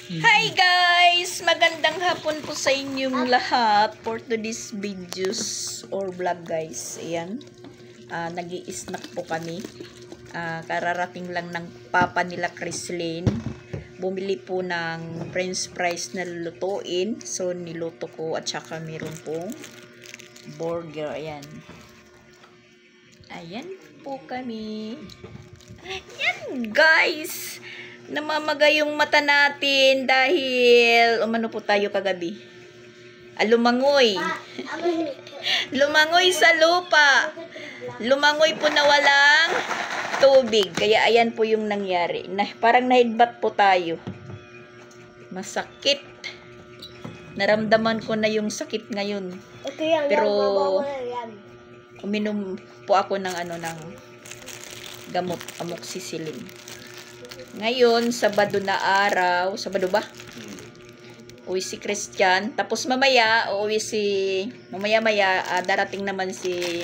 Hi guys! Magandang hapon po sa inyong lahat for today's videos or vlog guys. Ayan. Nag-i-snack po kami. Kararating lang ng papa nila Chrislyn. Bumili po ng french fries na lulutuin. So niluto ko at saka meron pong burger. Ayan. Ayan po kami. Ayan guys! Namamaga yung mata natin dahil umano po tayo kagabi. Lumangoy. Lumangoy sa lupa. Lumangoy po na walang tubig. Kaya ayan po yung nangyari. Parang nahidbat po tayo. Masakit. Naramdaman ko na yung sakit ngayon. Pero uminom po ako ng ng gamot, amoxicillin. Ngayon, Sabado na araw. Sabado ba? Uwi si Christian. Tapos mamaya, mamaya darating naman si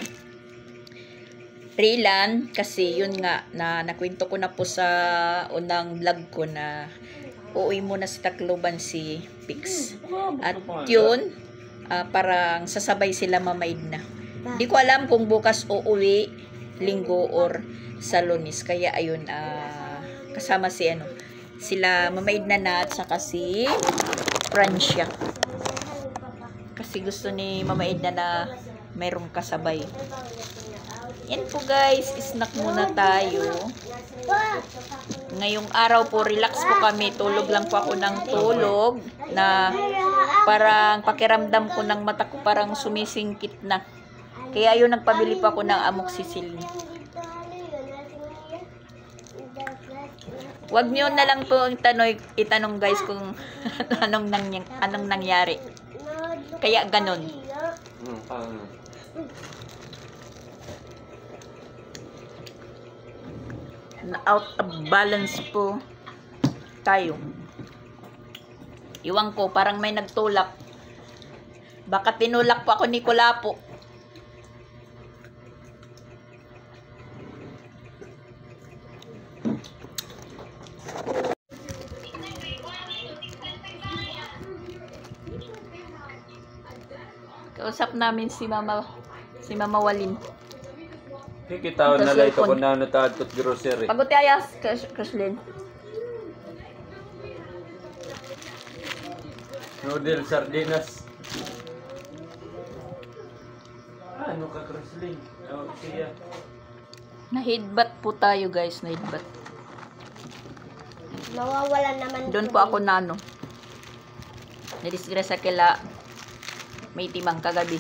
Raylan. Kasi yun nga, nakwento ko na po sa unang vlog ko na uuwi muna sa Tacloban si Pix. At yun, parang sasabay sila mamaid na. Hindi ko alam kung bukas uuwi, Linggo or sa Lunes. Kaya ayun, kasama si sila mamaid na at saka si Francia. Kasi gusto ni mamaid na mayroong kasabay. Yan po guys, snack muna tayo. Ngayong araw po, relax po kami. Tulog lang po ako ng tulog na parang pakiramdam ko ng mata ko parang sumisingkit na. Kaya yun, nagpabili pa ako ng amoxicillin. Wag niyo na lang po itanong guys kung anong nangyari. Kaya ganon. Out of balance po tayo. Iwan ko, parang may nagtulak. Baka tinulak po ako ni Kulapo. Kausap namin si Mama Walin. Kita na lang ito kung natadtot grocery. Paguti ayas, Chrislyn. Noodle sardinas. Ano ka, Chrislyn? Siya. Nahidbat po tayo guys, nahidbat. Nawawala naman. Doon po ako nadisira sa kila may timang kagabi.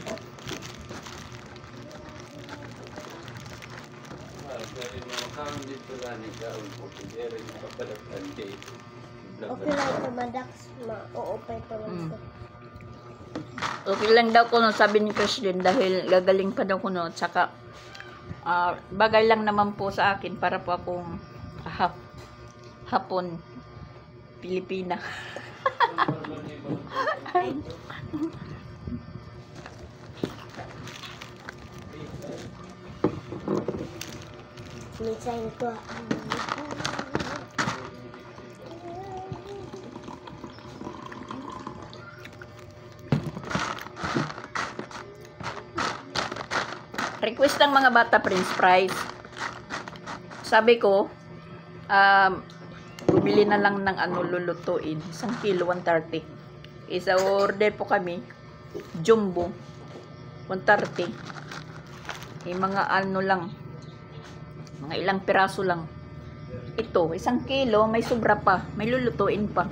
Okay lang ito, Madax. Ma-oopay pa lang ito. Okay lang daw ko sabi ni Chrislyn dahil gagaling pa daw ko at saka bagay lang naman po sa akin para po akong hapon Pilipina. Minsan ko request ng mga bata french fries. Sabi ko, bumili na lang ng lulutuin. 1 kilo, 130. Isa order po kami, jumbo, 130. Mga lang, mga ilang piraso lang. Ito, 1 kilo, may sobra pa, may lulutuin pa.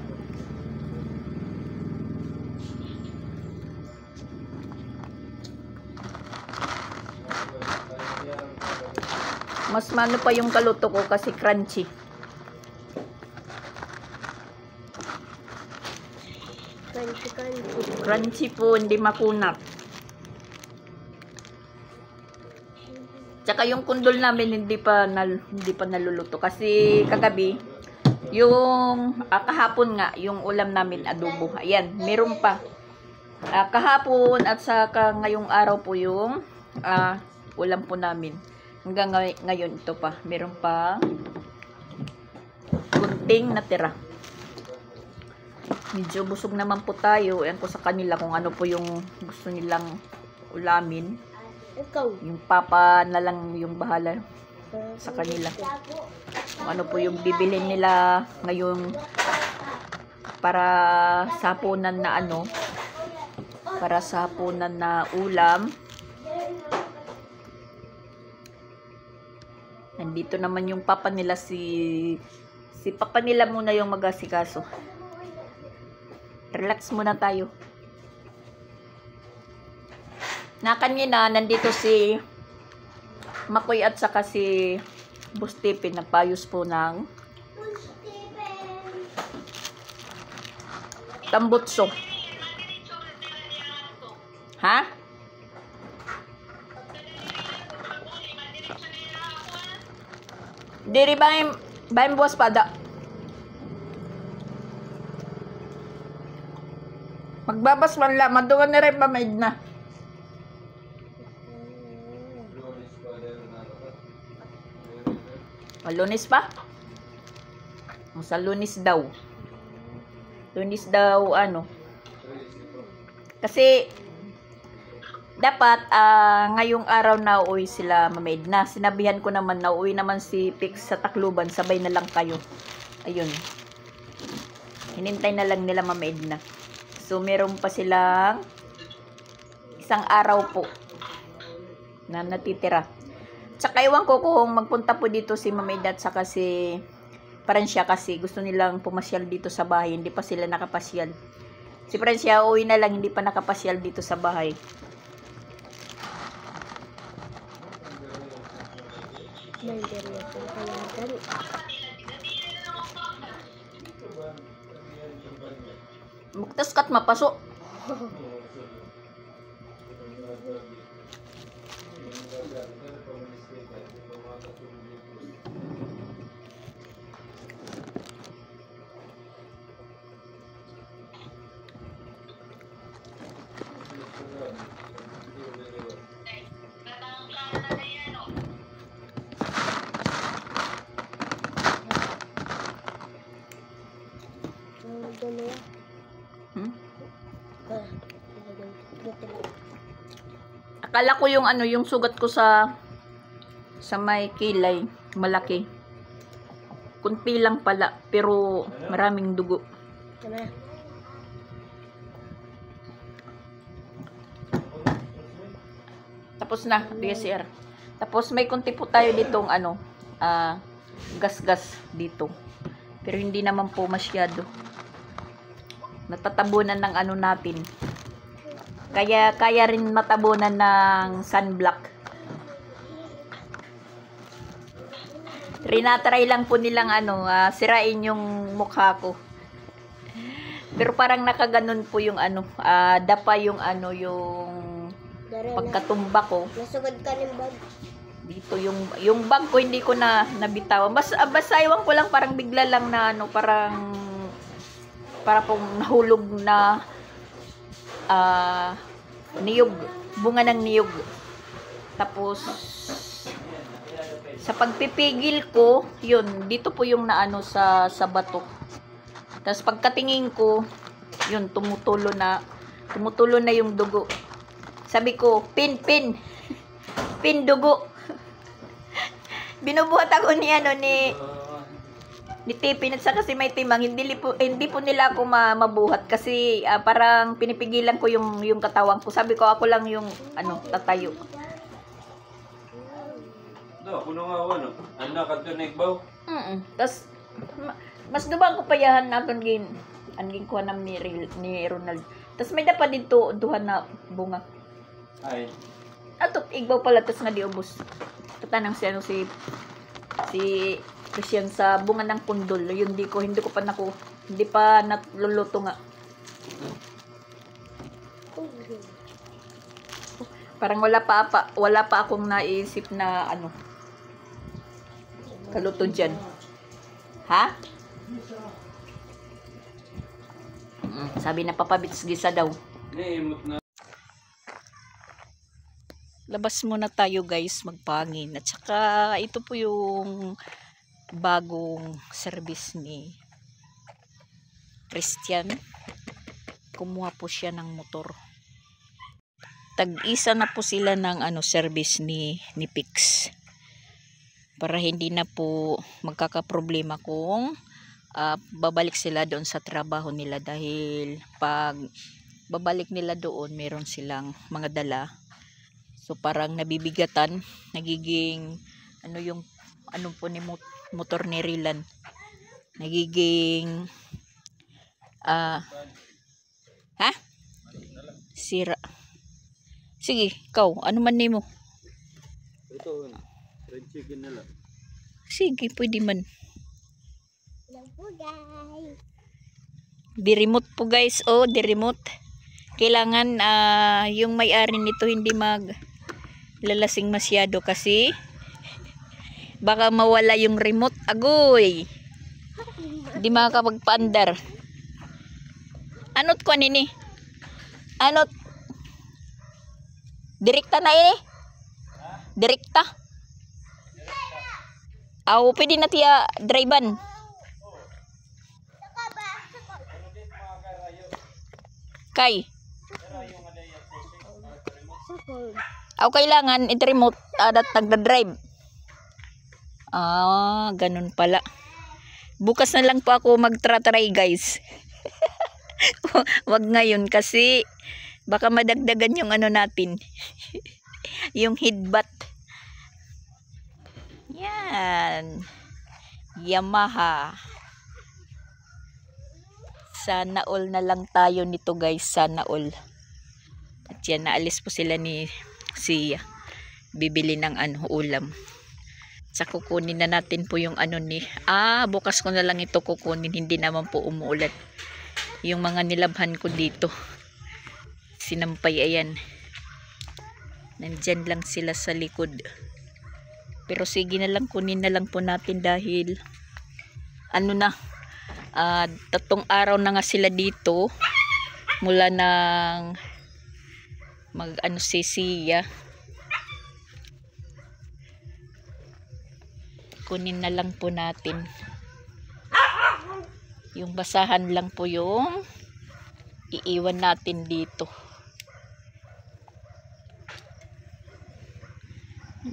Mas mano pa yung kaluto ko kasi crunchy. Crunchy po, hindi makunat. Tsaka yung kundol namin hindi pa naluluto kasi kagabi yung kahapon nga yung ulam namin adobo. Ayan, meron pa. Kahapon at saka ngayong araw po yung ulam po namin. Hanggang ngayon ito pa. Meron pa kunting natira. Medyo busog naman po tayo. Ayan po sa kanila kung ano po yung gusto nilang ulamin. Ikaw. Yung papa na lang yung bahala sa kanila. Kung ano po yung bibilhin nila ngayon para sa hapunan na ano. Para sa hapunan na ulam. Nandito naman yung papa nila si papa nila muna yung mag-asikaso. Relax muna tayo. Na kanina nandito si Makoy at saka si Bustipin nagpayos po ng tambutso. Ha? Diri ba buwas pada? Magbabas man la, maduwan na rin pa maid na. Lunes pa? Sa Lunes daw. Lunes daw ano. Kasi dapat ngayong araw na uwi sila mamaid na. Sinabihan ko naman na uwi naman si Pix sa Tacloban. Sabay na lang kayo. Ayun. Hinintay na lang nila mamaid na. So meron pa silang isang araw po na natitira. Tsaka iwan ko kung magpunta po dito si mamaid at saka si Francia kasi gusto nilang pumasyal dito sa bahay. Hindi pa sila nakapasyal. Si Francia uwi na lang, hindi pa nakapasyal dito sa bahay. Muktas kat mapaso. Akala ko yung ano, yung sugat ko sa may kilay, malaki. Kunti lang pala, pero maraming dugo. Tapos na, DSR. Tapos may kunti po tayo ditong ano, gas-gas dito. Pero hindi naman po masyado. Natatabunan ng ano natin. Kaya rin matabunan ng sunblock. Rinatry lang po nilang ano, sirain yung mukha ko. Pero parang nakaganon po yung ano, dapa yung ano, yung pagkatumba ko. Nasugod ka ng bag. Dito yung bag ko hindi ko na nabitawan. Basta iwan ko lang parang bigla lang na ano, para pong nahulog na niyog, bunga ng niyog. Tapos sa pagpipigil ko, yun, dito po yung naano sa batok. Tapos pagkatingin ko, yun, tumutulo na yung dugo. Sabi ko, pin dugo. Binubuhat ako ni Tipin at saka si may timang, hindi po nila ako mabuhat kasi parang pinipigilan ko yung katawan ko. Sabi ko ako lang yung ano, tatayo. Do, kuno nga wano. Anak kadto nagbaw. Tas mas dubang ko payahan naton angin ko nam ni Ronald. Tas may dapat dito duha na bunga. Ay. Ato igbaw pala tas nga diubos. Katanang si ano si Christian sa bunga ng pundol. Yun hindi ko pa hindi pa natluluto nga. Parang wala pa akong naisip na ano kaluto dyan. Ha? Sabi na papabits gisa daw. Naimot na. Labas muna tayo guys, magpangin. At saka ito po yung bagong service ni Christian. kumuha po siya ng motor. Tag-isa na po sila ng service ni Pix. Para hindi na po magkakaproblema kung babalik sila doon sa trabaho nila, dahil pag babalik nila doon meron silang mga dala. So parang nabibigatan, nagiging yung po ni motor ni Rilan, nagiging sira. Sige, ikaw, ano man nimo? Ito, fried chicken na lang. Sige, pwede man. Hello po guys. Di remote po guys. Oh, di remote. Kailangan yung may-ari nito hindi maglalasing masyado kasi baka mawala yung remote. Agoy. Di makakapagpaandar. Anot ko nini? Anot? Direkta na ini? Direkta? Aw, pwede na tiya drivean. Kay? Aw, kailangan i-remote at nagda-drive. Ganun pala. Bukas na lang po ako magtra-try guys. Wag ngayon kasi baka madagdagan yung natin. Yung headbutt. Yan. Yamaha. Sana all na lang tayo nito guys. Sana all. At yan, naalis po sila ni Sia. Bibili ng ulam. Sa kukunin na natin po yung bukas ko na lang ito kukunin. Hindi naman po umuulan. Yung mga nilabhan ko dito. Sinampay, ayan. Nandyan lang sila sa likod. Pero sige na lang, kunin na lang po natin dahil 3 araw na nga sila dito mula ng si Sia. Kunin na lang po natin. Yung basahan lang po yung iiwan natin dito.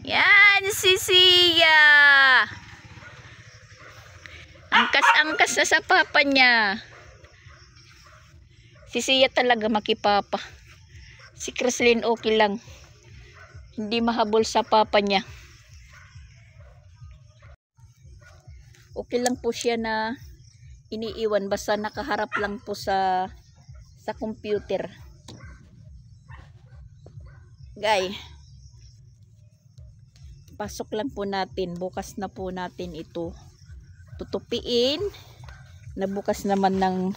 Yan si Sia. Angkas na sa papa niya. Si Sia talaga makipapa. Si Chrislyn okay lang. Hindi mahabol sa papa niya. Okay lang po siya na iniiwan basta nakaharap lang po sa computer. Guys, pasok lang po natin. Bukas na po natin ito tutupiin. Na bukas naman ng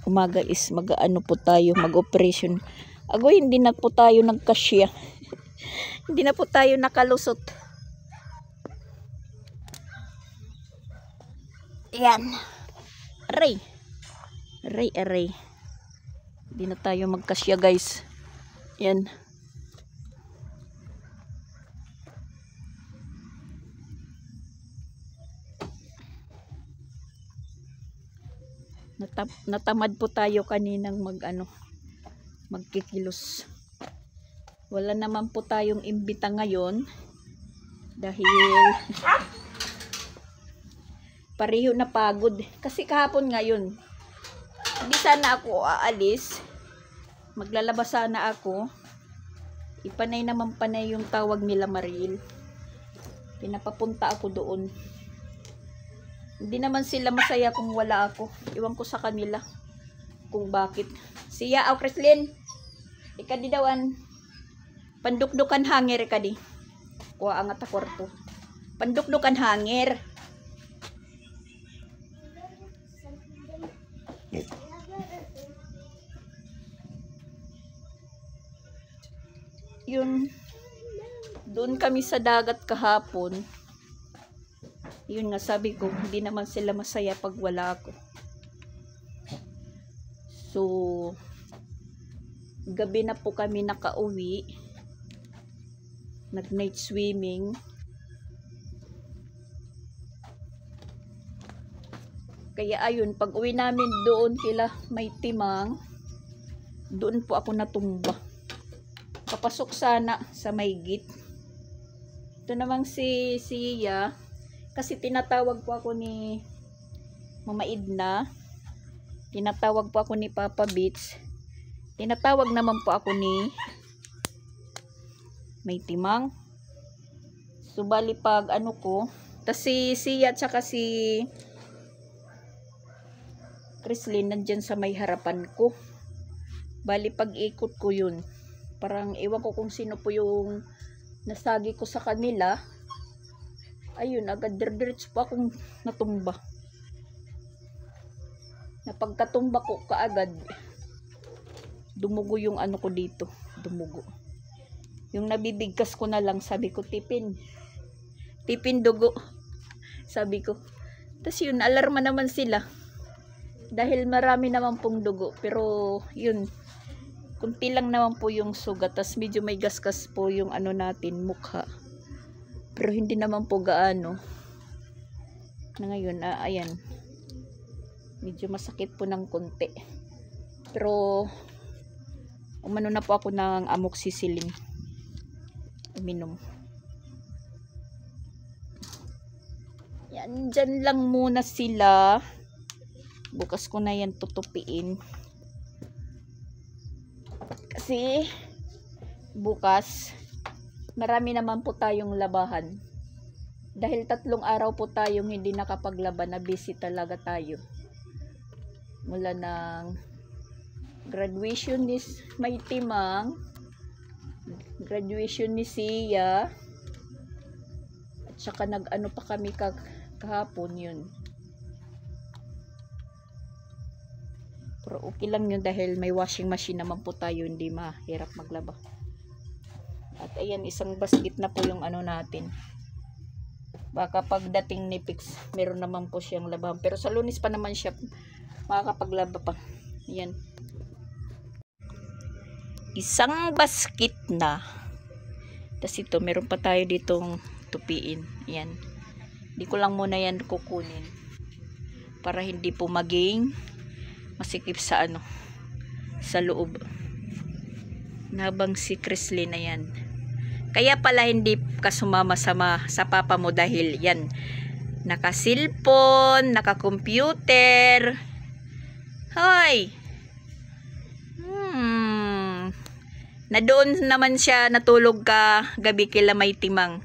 umaga is po tayo, mag-operation. Agoy, hindi na po tayo nagkasya. Hindi na po tayo nakalusot. Yan. Aray. Hindi na tayo magkasya guys. Yan. Natamad po tayo kaninang magkikilos. Wala naman po tayong imbita ngayon dahil pareho na pagod kasi kahapon ngayon hindi sana ako aalis, maglalabas sana ako, ipanay naman panay yung tawag nila Maril, pinapapunta ako doon. Hindi naman sila masaya kung wala ako, iwan ko sa kanila kung bakit. Siya aw Chrislyn ikadi dawan pandukdukan hanger ikadi kuha ang kwarto, pandukdukan hanger. Yun, doon kami sa dagat kahapon. Yun nga sabi ko, hindi naman sila masaya pag wala ako. So gabi na po kami nakauwi, nag night swimming. Kaya ayun, pag uwi namin doon kila may timang, Doon po ako natumba. Papasok sana sa may gate. Ito namang si Sia, kasi tinatawag po ako ni Mama Edna, tinatawag po ako ni Papa Beats, tinatawag naman po ako ni May Timang. So bali pag ano ko, tas si Sia at saka si Chrislyn nandyan sa may harapan ko. Bali pag ikot ko yun, parang ewan ko kung sino po yung nasagi ko sa kanila. Ayun, agad diretso po akong natumba. Napagkatumba ko kaagad, dumugo yung ano ko dito, dumugo. Yung nabibigkas ko na lang, sabi ko tipin dugo, sabi ko. Tas yun, alarma naman sila dahil marami naman pong dugo, pero yun, kunti lang naman po yung sugat, tas medyo may gasgas po yung ano natin, mukha, pero hindi naman po gaano na ngayon. Ayan, medyo masakit po ng konti, pero umano na po ako ng amoxicillin, uminom. Yan, dyan lang muna sila. Bukas ko na yan tutupiin. Kasi bukas marami naman po tayong labahan. Dahil 3 araw po tayong hindi nakapaglaban, na busy talaga tayo. Mula ng graduation ni May Timang, graduation ni Sia, at saka nag-ano pa kami kahapon yun. Pero okay lang yun dahil may washing machine naman po tayo, hindi mahirap maglaba. At ayan, isang basket na po yung ano natin. Baka pagdating ni Pix, meron naman po siyang labahan. Pero sa Lunes pa naman siya makakapaglaba pa. Ayan. Isang basket na. Tapos ito, meron pa tayo ditong tupiin. Ayan. Hindi ko lang muna yan kukunin para hindi po maging masikip sa ano, sa loob. Habang si Chrislyn na yan. Kaya pala hindi ka sumama sa papa mo dahil yan, naka-cellphone, naka-computer. Hoy! Na doon naman siya natulog ka gabi kila May Timang.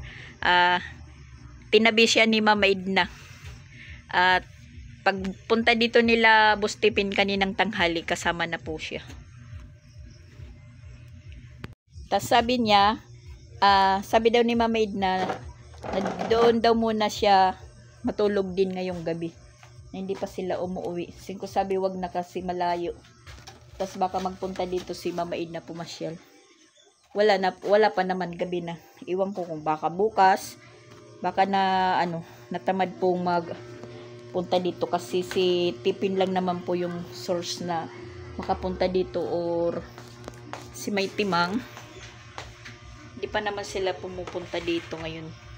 Tinabi siya ni Mama Edna. At pagpunta dito nila Bustipin kaninang tanghali, kasama na po siya. Tas sabi niya, sabi daw ni Mama Edna, na doon daw muna siya matulog din ngayong gabi, na hindi pa sila umuwi. Singko sabi wag na kasi malayo. Tas baka magpunta dito si Mama Edna pumasyal. Wala pa naman, gabi na. Iwan ko kung baka bukas, baka na ano, natamad pong magpunta dito kasi si Tipin lang naman po yung source na makapunta dito, or si May Timang. Hindi pa naman sila pumupunta dito ngayon.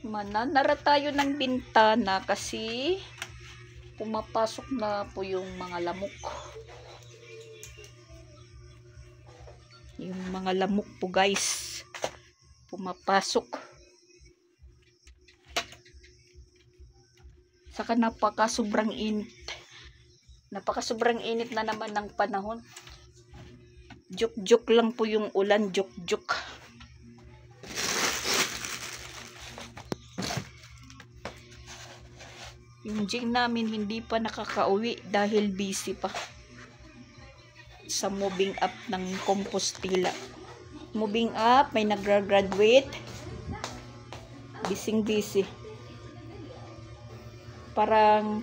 Mananara tayo ng bintana kasi pumapasok na po yung mga lamok. Yung mga lamok po guys, pumapasok. Saka napaka-sobrang init. Napaka-sobrang init na naman ng panahon. Juk-juk lang po yung ulan, juk-juk. Yung Jing namin hindi pa nakakauwi dahil busy pa sa moving up ng Compostela. Moving up, may nag-graduate. Busy. Parang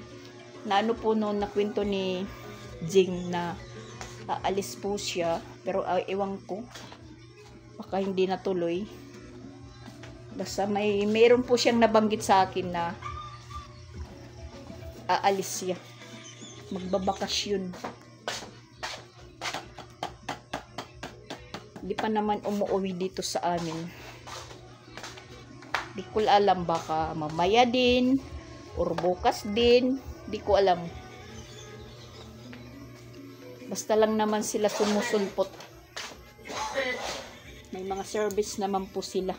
naano po noon, nakwento ni Jing na aalis po siya, pero ewan ko, baka hindi natuloy. Basta mayroon po siyang nabanggit sa akin na aalis siya, magbabakasyon. Di pa naman umuwi dito sa amin. Di ko alam, baka mamaya din or bukas din. Di ko alam. Basta lang naman sila sumusulpot. May mga service naman po sila.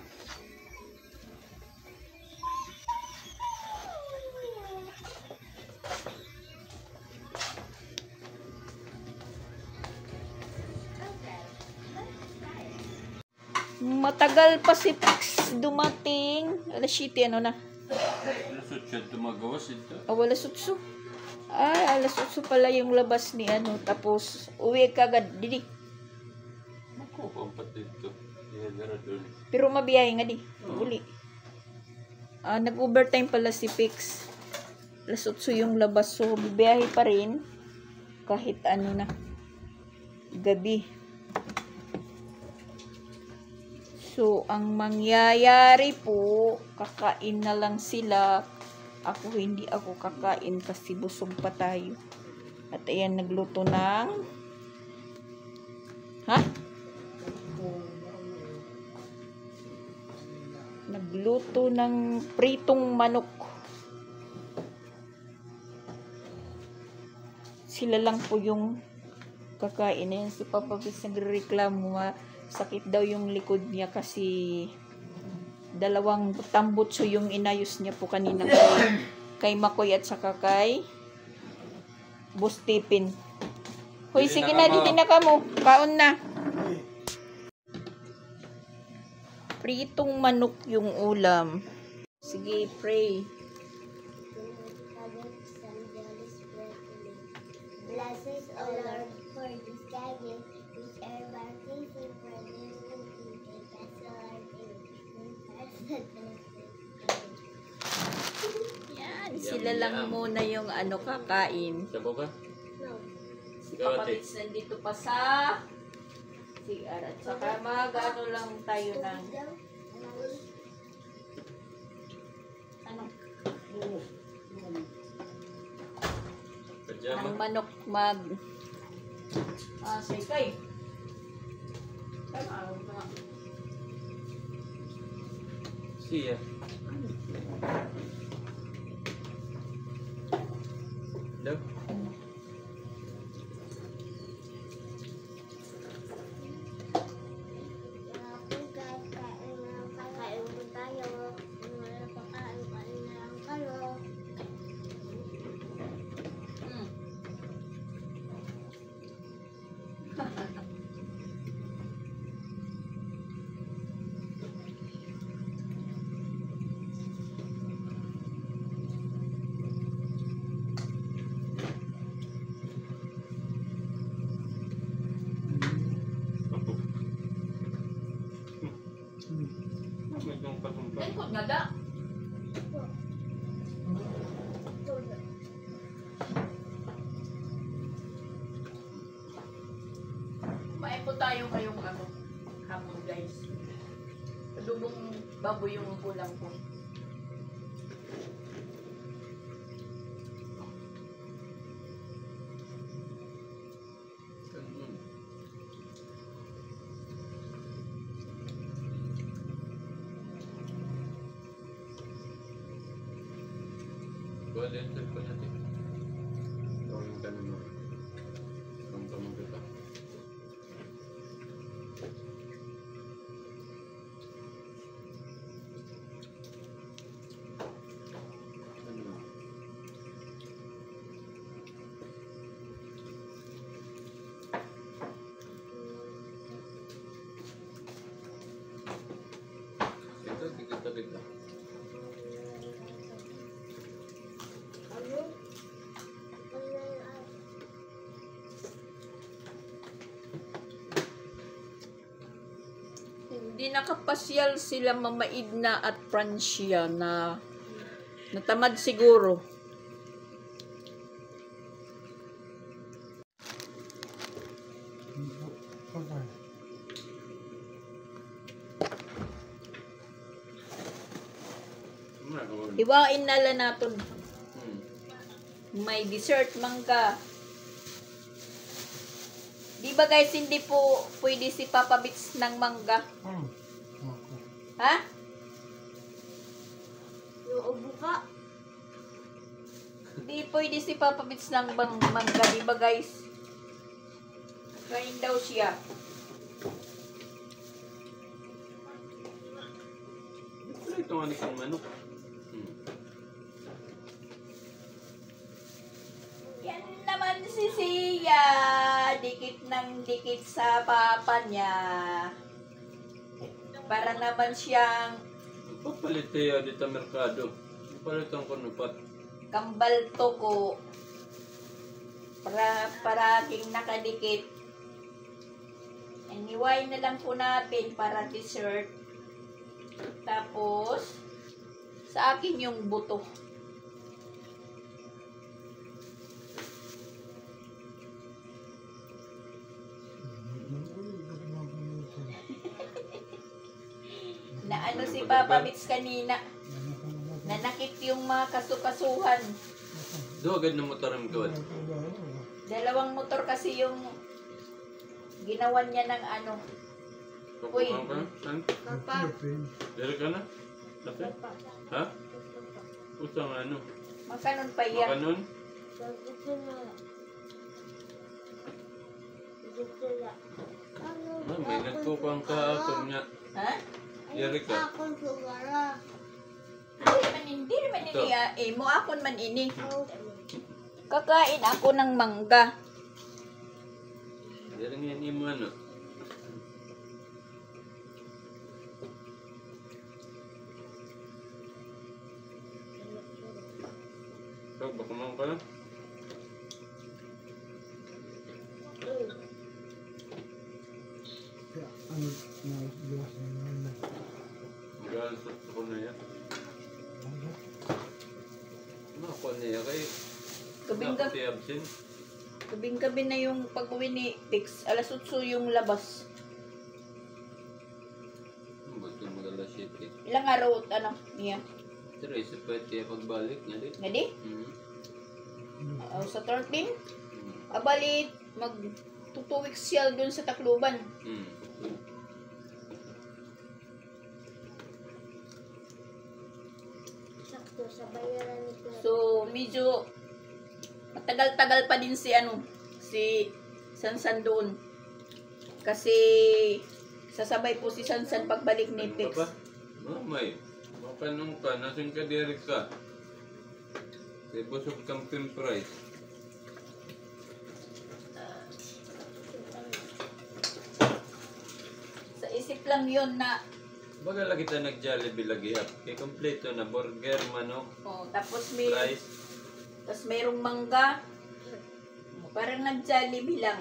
Matagal pa si Pix dumating. Alas 7, ano na? Lusot siya tumagawas ito. Wala sutso. Ay, alas 8 pala yung labas ni ano. Tapos, uwi ka agad. Didi. Ako, pampat dito. Dihadara doon. Pero mabiyahe nga di. Uli. Nag-overtime pala si Pix. Alas 8 yung labas. So, bibiyahe pa rin. Kahit ano na. Gabi. So, ang mangyayari po, kakain na lang sila. Hindi ako kakain kasi busog pa tayo. At ayan, nagluto ng... Nagluto ng pritong manok. Sila lang po yung kakain. Ayan, si Papa Pix nagreklamo. Sakit daw yung likod niya kasi 2 tambutso yung inayos niya po kanina kay Makoy at saka kay Bustipin. Hoy, sige na, dito na ka mo. Kaon na. Pritong manok yung ulam. Sige, pray. Bless us, O Lord, for this gathering, which are baptizing for this movie. Take us, Lord, Yan, sila lang muna yung kakain. Sabaw ka? No. Si Papa Pix nandito pa sa CR at saka mag-ano lang tayo ng ano? Pajama. Ang manok say. Siya. Daw. Ikot nga da. Kumain po tayo ngayong hapon, guys. Adobong baboy yung kulang po. Buwan din ko natin. Tawagin ka naman. Tawagin kita. Ano? Kita. Hindi nakapasyal sila Mama Edna at Francia na natamad siguro. Iwain na lang natin. May dessert man ka. Di ba guys, hindi po pwede si Papa Bits ng mangga? Ha? Yung ubo ka. Di pwede si Papa Bits ng mangga, di ba guys? Kain daw siya. Ito nga isang manok. Yan naman si Sia. Dikit ng dikit sa papa niya. Para naman siyang Papalit tayo dito merkado. Palitan ko na pat. kambal toko. Paraging nakadikit. Iniway na lang po natin para dessert. Tapos, sa akin yung buto. Na ano si Papa Bits kanina. Nanakit yung mga kasukasuhan. Do agad na motor ang gawad. Dalawang motor kasi yung ginawan niya ng ano. Uy. Papukan ka? Saan? Papa. Dere ka na? Lapi? Ha? Usang ano? Makanon pa yan. Makanon? Gusto na. Gusto na. May nagkukang kahapon nga. Ha? Dere ka? Ako sugara. Hindi naman Ito. ini. Mo akon man ini. Kakain ako ng mangga. Dere nga ni mo ano? Ikaw, baka naman ka lang? Galasot ko na yan. Ako niya kay absent. Gabing-gabi na yung pag-uwi ni Pix. Alas 8 yung labas. Ba't yung magalas shit eh? Ilang araw, ano, niya? Pero isa pa kaya pagbalik nga din. Ngadi? Sa 13? Abali, mag 2 weeks siya dun sa Tacloban. Sakto sa bayaran nito. So, medyo matagal-tagal pa din si Sansan doon. Kasi sasabay po si Sansan pagbalik ni Pix. Mamay, makanong ka, nasin ka direct ka. Kaya busog kang price. Sa isip lang yun na, Baga lagi tayo nag-Jollibee lagi up. Kaya kompleto na burger, manok, tapos rice. mayroong mangga. Parang nag-Jollibee lang.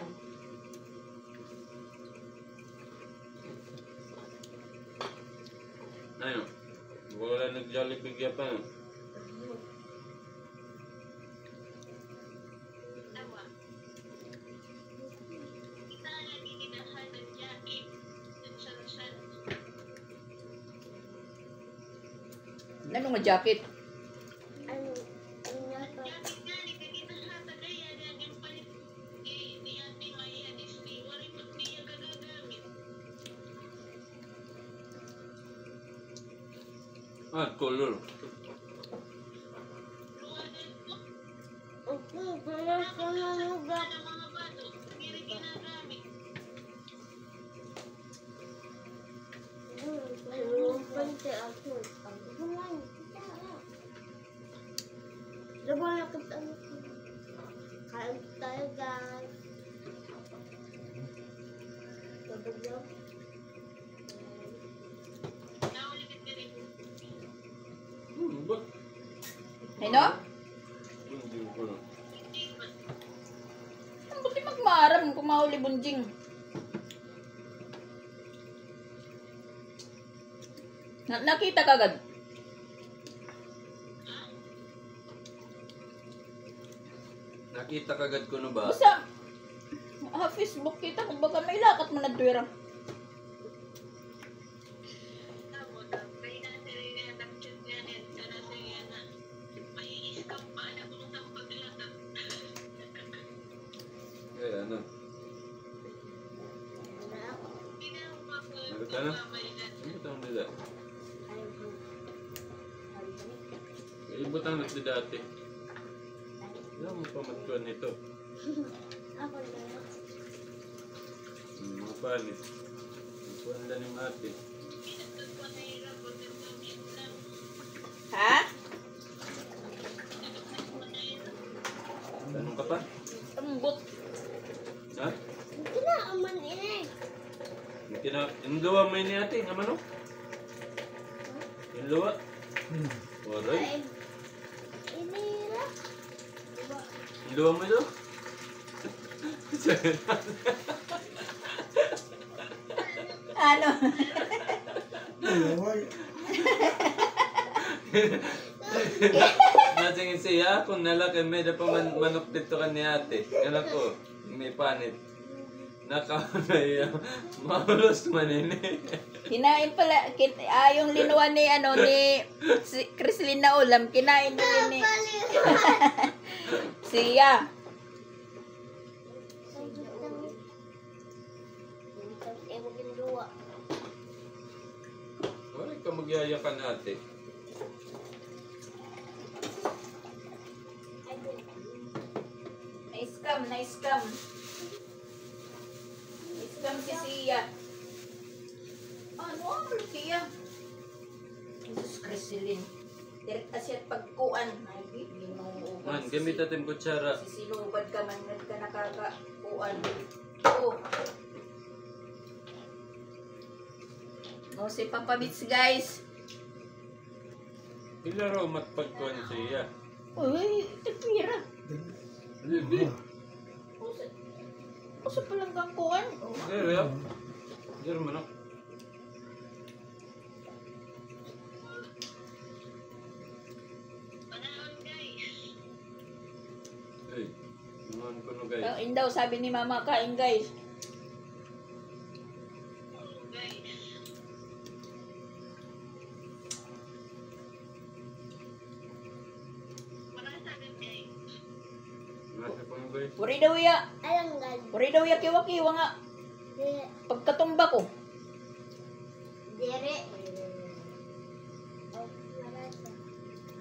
Ano? Wala nag-Jollibee kaya pa. No? Ano nga jacket? Ano? Ano nga pa? Color. Okay, kaya sa mga Mayroong pante ako. Diba nakit ano? Kain tayo guys. Sabagyan. Ba't? Ano? Hindi ko na. Ang buti magmaram kung mahuli bunjing. Nakita ka agad? Nakita kagad ko no ba? Basta, Facebook kita kung baka may lakat mo na tuwira. Eh ano? Ano? Ibutang nila. Ibutang nila dati. Alam mo pa matuan nito. Ako na. Mga palit. Matuan lang ni Mati. Ha? Tanong ka pa? Tambot. Ha? Kinaaman ini. Inluwa mo yun ni ate, naman o? Inluwa? Alright. Inira. Inluwa mo ito? Ano? Nasingin siya, kung nalaki may da pa manok dito ka ni ate. Ano ko, may panit. Nakaunay, maulos manini. Kinain pala, yung linuwan ni, si Chrislyn na ulam, kinain din ni siya. Wala ka magyayakan ate. Na-scam. Na-scam si Sia. Ano ang Sia? Jesus Chrislyn. Direkta siya pagkuan. Ay, binuuban. Man, gamit natin kutsara. Sisinubad ka man, ka nakakakuan. Oh. No, si Papa Bits, guys. Ilaro matpagkuhan siya. Uy, tagpira. Hindi. Usa palang kang kuan. Pero ya. Pero manok. Hey, naman ko no guys. Kain daw, sabi ni Mama, kain guys. Nasa ko no guys. Puri daw ya. Alam gal. Puri daw ya kiwa-kiwa nga. Pagkatumba ko. Dire.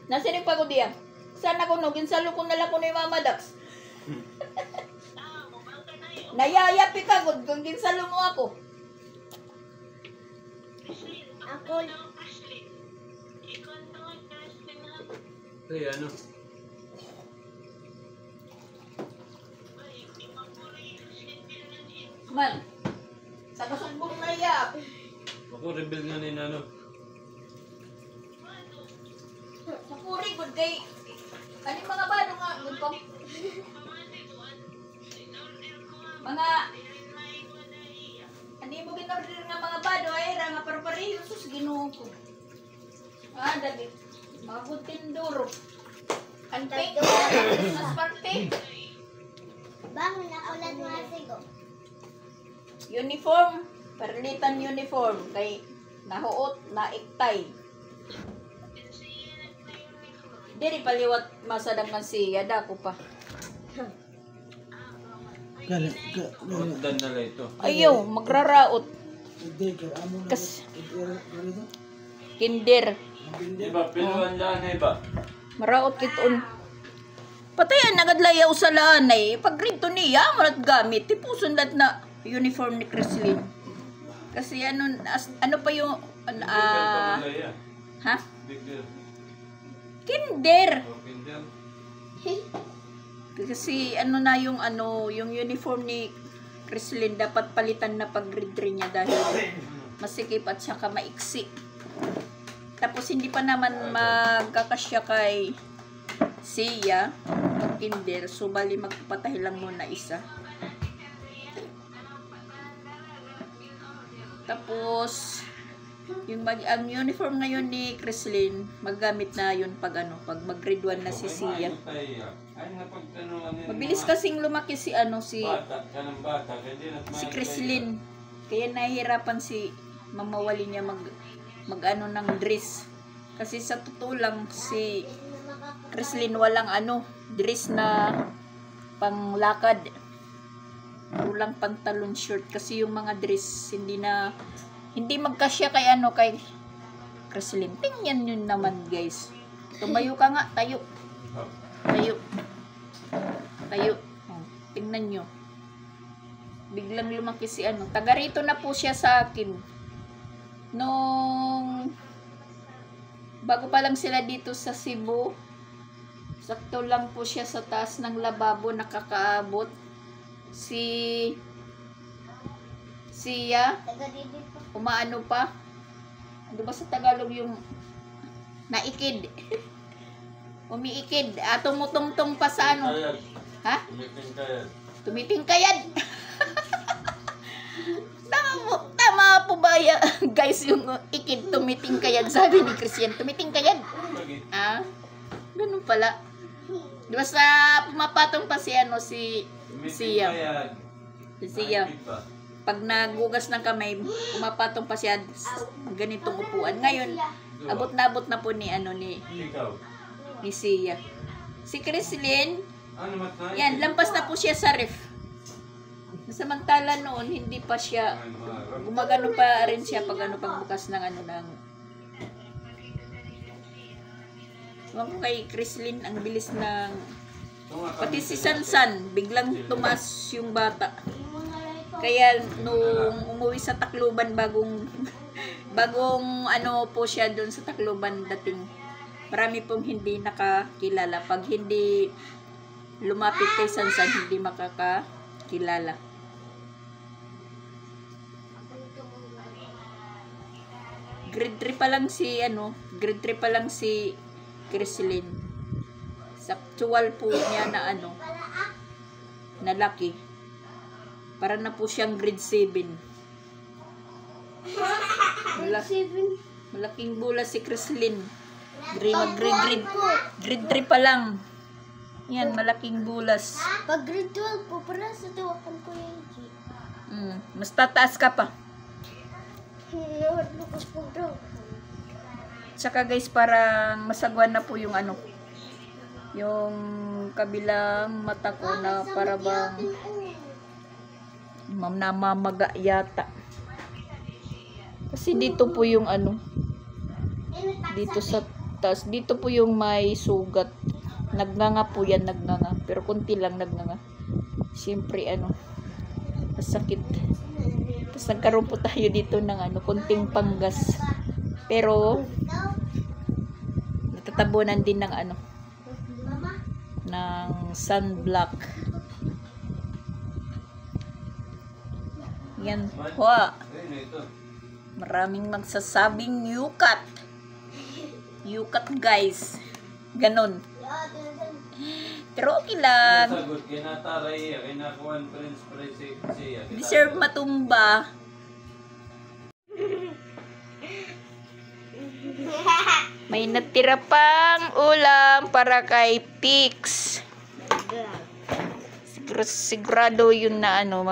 Nasa ni pagod diya. Sana ko no, ginsalo ko na lang ko ni Mama Dax. Nayayapi ka gud kung ginsalo mo ako. Ako. Hey, ano? Man. Sa kasumbong na ya. Ako rebel nga ni Nano. Sapuri gud kay ani mga bado nga gud ko. Mga ani mo ginorder nga mga bado ay ra nga parpareho sus Ginoo ko. Dali. Mga good tinduro. Kanpek. Mas parte. Bangon ako lang mga sigo. Uniform. Perlitan uniform. Kay nahuot, naiktay. Diri paliwat masadang kan siya. Dako pa. Dan na lang ito. Ayaw, magraraot. Kas. Kinder. Iba, piluan lang iba. Maraot kiton. Patayan nagadlayaw sa lanay. Pag rito niya, malat gamit. Tipuson lahat na uniform ni Chrislyn. Kasi ano pa yung, ha? Big deal. Kinder. Okay, then. Kasi yung uniform ni Chrislyn dapat palitan na pag-grade niya dahil masikip at saka maiksi. Tapos hindi pa naman magkakasya kay Sia Kinder, so bali magpapatay lang muna isa. Tapos ang uniform ngayon ni Chrislyn, maggamit na yun pag mag-grade 1 na si Sia. Mabilis kasing lumaki si Chrislyn. Kaya nahihirapan si mamawali niya mag ng dress. Kasi sa totoo lang si Chrislyn walang dress na panglakad. Walang pantalon shirt kasi yung mga dress hindi Hindi magkasya kay ano, kay Chrislyn. Tingnan yun naman, guys. Tumayo ka nga, tayo. Tayo. Tayo. Oh, tingnan nyo. Biglang lumaki si ano. Taga rito na po siya sa akin. Nung bago pa lang sila dito sa Cebu, sakto lang po siya sa taas ng lababo nakakaabot. Siya, umaano pa. Ano ba sa Tagalog yung naikid? Umiikid. Tumutungtong pa sa ano. Ha? Tumitingkayad. Tama po ba guys yung ikid tumitingkayad, sabi ni Christian. Tumitingkayad. Ganun pala. Diba sa pumapatong pa si ano, si Siya. Si Siya. Pag nagugas ng kamay, pumapatong pa siya ganitong upuan. Ngayon, abot na po ni ano ni Siya. Si Chrislyn, yan, lampas na po siya sa ref. Samantala noon, hindi pa siya, gumagano pa rin siya pag ano, pagbukas ng ano ng, huwag ko kay Chrislyn, ang bilis ng, pati si Sansan, biglang tumas yung bata. Kaya nung umuwi sa Tacloban, bagong ano po siya doon sa Tacloban dating, marami pong hindi nakakilala. Pag hindi lumapit kay Sansan, hindi makakakilala. Grade 3 pa lang si ano, grade 3 pa lang si Chrislyn. Saktual po niya na ano, na laki. Para na po siyang grade 7. Malaking bola si Chrislyn. Grade 3 pa lang. Yan, malaking bulas. Pag grade 12 po, para sa tawakan ko yung G. Mas tataas ka pa. Tsaka guys, parang masagwan na po yung ano, yung kabilang mata ko na para bang namamaga yata. Kasi dito po yung ano, dito sa taas, dito po yung may sugat. Nagnanga po yan, nagnanga. Pero kunti lang nagnanga. Siyempre ano, masakit. Tapos nagkaroon po tayo dito ng ano, kunting panggas. Pero natatabunan din ng ano, ng sunblock. Yan. Hoa. Maraming magsasabing yukat. Yukat guys. Ganon. Pero okay lang. Deserve matumba. May natira pang ulam para kay Pix. Sigurado yun na ano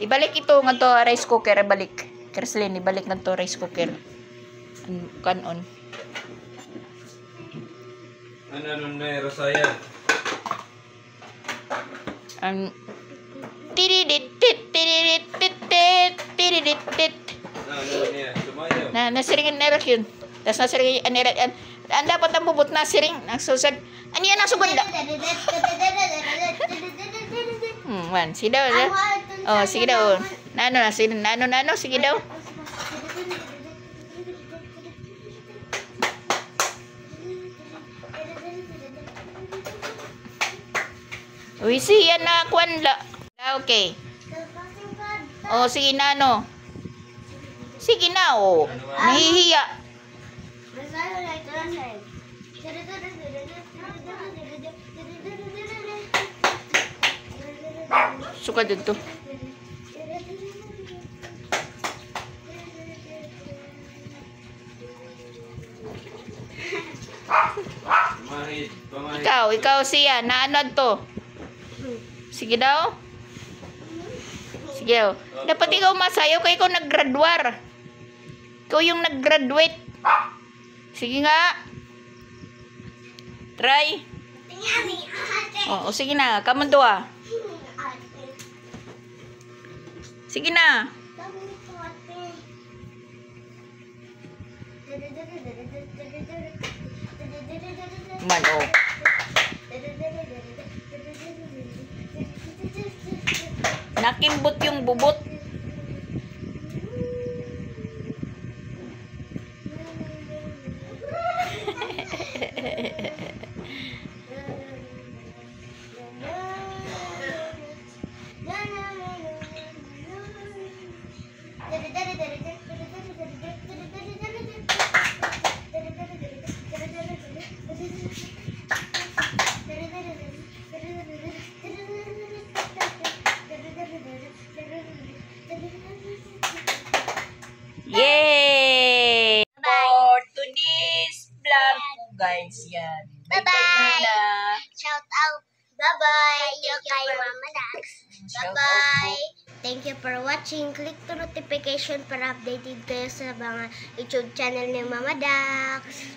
ibalik ito nga to rice cooker, ibalik. Chrislyn, ibalik nga to rice cooker. Kanon. Ano na Rosaya? Ang tiridit. Nasiringin na yun. Tapos nasiringin ang dapat ang bubot nasiring ang susad. Ano yan ang suganda? Man, sige daw. Oh, sige daw. Nano, sige daw. Uy, siya na kwanla. Okay. Oh, sige na, ano. Sige na, oh. Nahihiya. Suka dito. Ikaw siya. Naanod to. Sige daw. Sige daw. Dapat ikaw masayaw kaya ikaw nag-graduar. Ikaw yung nag-graduate. Sige nga. Try. Oh, sige na. Kamundo ah. Sige na. Man, oh. Nakimbot yung bubot. Yay! For today's vlog po, guys. Yan. Bye-bye. na. Shout out. Bye-bye. Thank you kay Mama Dax. Shout out Bye-bye. Thank you for watching. Click the notification para updated kayo sa mga YouTube channel ni Mama Dax.